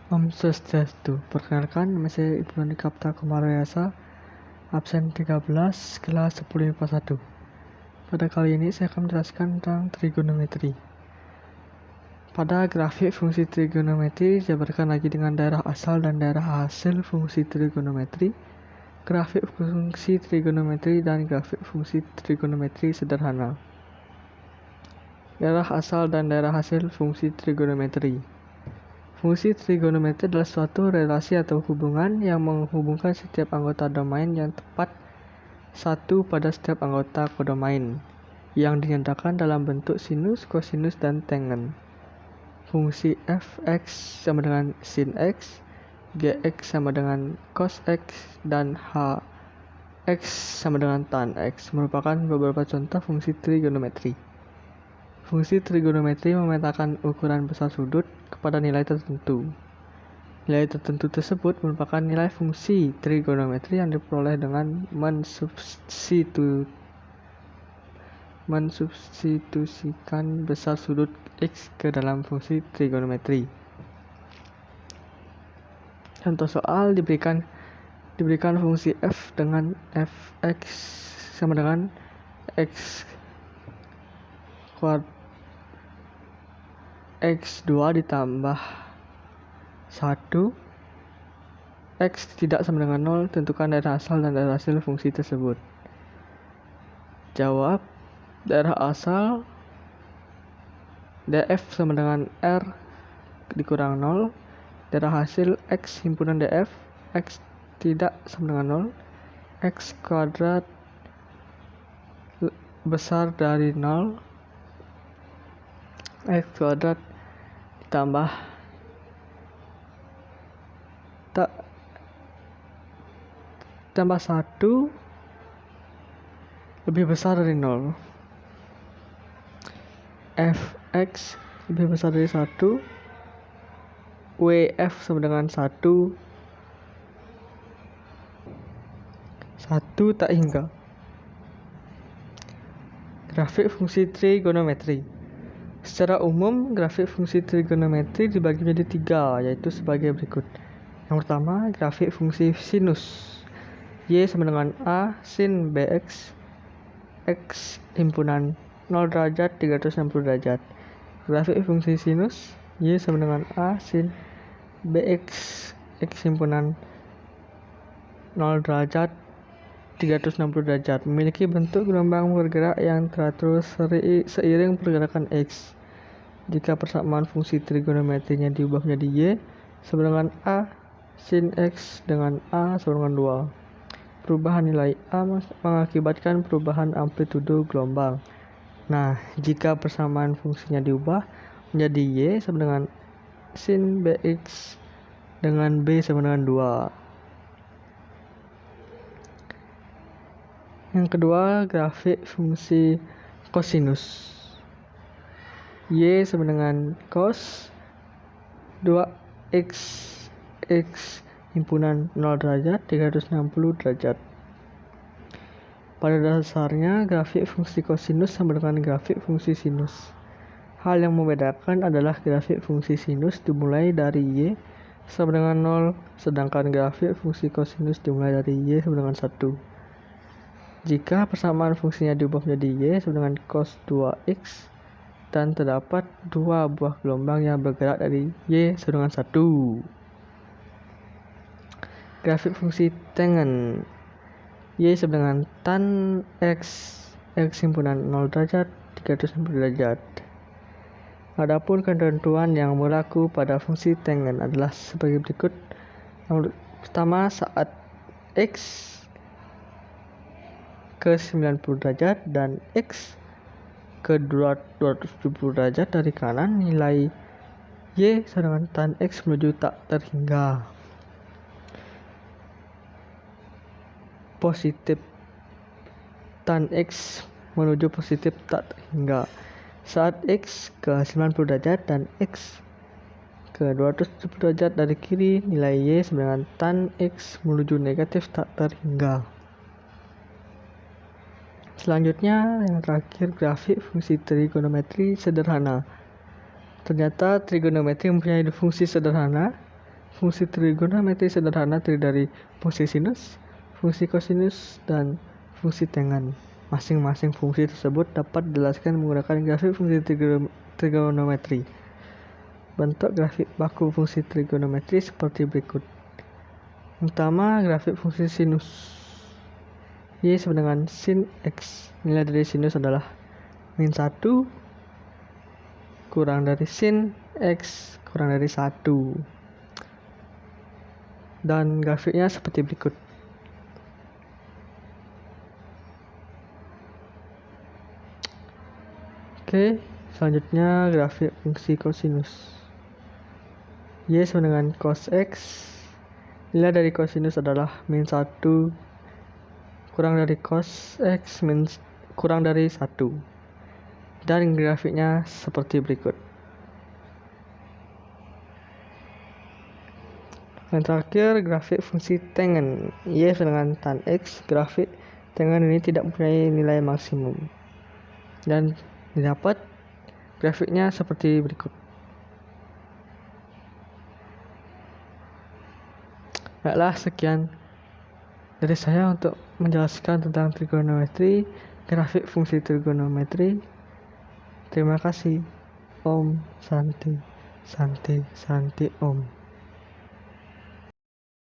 Om Swastiastu. Perkenalkan, nama saya Ibu Nani Kapta Kumarayasa, absen 13, kelas 10 IPA 1. Pada kali ini saya akan menjelaskan tentang trigonometri. Pada grafik fungsi trigonometri dijabarkan lagi dengan daerah asal dan daerah hasil fungsi trigonometri, grafik fungsi trigonometri, dan grafik fungsi trigonometri sederhana. Daerah asal dan daerah hasil fungsi trigonometri. Fungsi trigonometri adalah suatu relasi atau hubungan yang menghubungkan setiap anggota domain yang tepat satu pada setiap anggota kodomain, yang dinyatakan dalam bentuk sinus, kosinus, dan tangen. Fungsi f(x) sama dengan sin x, gx sama dengan cos x, dan hx sama dengan tan x merupakan beberapa contoh fungsi trigonometri. Fungsi trigonometri memetakan ukuran besar sudut kepada nilai tertentu. Nilai tertentu tersebut merupakan nilai fungsi trigonometri yang diperoleh dengan mensubstitusikan besar sudut x ke dalam fungsi trigonometri. Contoh soal diberikan fungsi f dengan fx sama dengan x x2 ditambah 1, x tidak sama dengan 0, tentukan daerah asal dan daerah hasil fungsi tersebut. Jawab, daerah asal df sama dengan r dikurang 0, daerah hasil x himpunan df, x tidak sama dengan 0, x kuadrat besar dari 0, x kuadrat ditambah tambah 1 lebih besar dari 0. Fx lebih besar dari 1, Wf sama dengan 1 tak hingga. Grafik fungsi trigonometri. Secara umum, grafik fungsi trigonometri dibagi menjadi 3, yaitu sebagai berikut. Yang pertama, grafik fungsi sinus. Y sama dengan A sin Bx, X himpunan 0 derajat 360 derajat. Grafik fungsi sinus, Y sama dengan A sin Bx, X himpunan 0 derajat 360 derajat, memiliki bentuk gelombang bergerak yang teratur seiring pergerakan X. Jika persamaan fungsi trigonometrinya diubah menjadi Y sama dengan A sin X dengan A sama dengan 2. Perubahan nilai A mengakibatkan perubahan amplitudo gelombang. Nah, jika persamaan fungsinya diubah menjadi Y sama dengan sin Bx dengan B sama dengan 2. Yang kedua, grafik fungsi kosinus. Y sama dengan cos 2x x himpunan 0 derajat 360 derajat. Pada dasarnya, grafik fungsi kosinus sama dengan grafik fungsi sinus. Hal yang membedakan adalah grafik fungsi sinus dimulai dari Y sama dengan 0, sedangkan grafik fungsi kosinus dimulai dari Y sama dengan 1. Jika persamaan fungsinya diubah menjadi Y sama dengan cos 2x, dan terdapat 2 buah gelombang yang bergerak dari Y sama dengan 1. Grafik fungsi tangen. Y sama dengan tan x, x himpunan 0 derajat 360 derajat. Adapun ketentuan yang berlaku pada fungsi tangen adalah sebagai berikut. Yang pertama, saat x ke 90 derajat dan x ke 270 derajat dari kanan, nilai Y sama dengan tan X menuju tak terhingga. Positif tan X menuju positif tak terhingga. Saat X ke 90 derajat dan X ke 270 derajat dari kiri, nilai Y sama dengan tan X menuju negatif tak terhingga. Selanjutnya, yang terakhir, grafik fungsi trigonometri sederhana. Ternyata trigonometri mempunyai fungsi sederhana Fungsi trigonometri sederhana terdiri dari fungsi sinus, fungsi kosinus, dan fungsi tangen. Masing-masing fungsi tersebut dapat dijelaskan menggunakan grafik fungsi trigonometri. Bentuk grafik baku fungsi trigonometri seperti berikut. Pertama, grafik fungsi sinus. Y sama dengan sin X. Nilai dari sinus adalah min 1 kurang dari sin X kurang dari 1. Dan grafiknya seperti berikut. Oke, selanjutnya grafik fungsi kosinus. Y sama dengan cos X. Nilai dari kosinus adalah min 1 kurang dari cos X kurang dari 1. Dan grafiknya seperti berikut. Yang terakhir, grafik fungsi tangen. Y sama dengan tan X. Grafik tangen ini tidak mempunyai nilai maksimum. Dan didapat grafiknya seperti berikut. Baiklah, sekian dari saya untuk menjelaskan tentang trigonometri, grafik fungsi trigonometri. Terima kasih. Om Santi, Santi, Santi Om.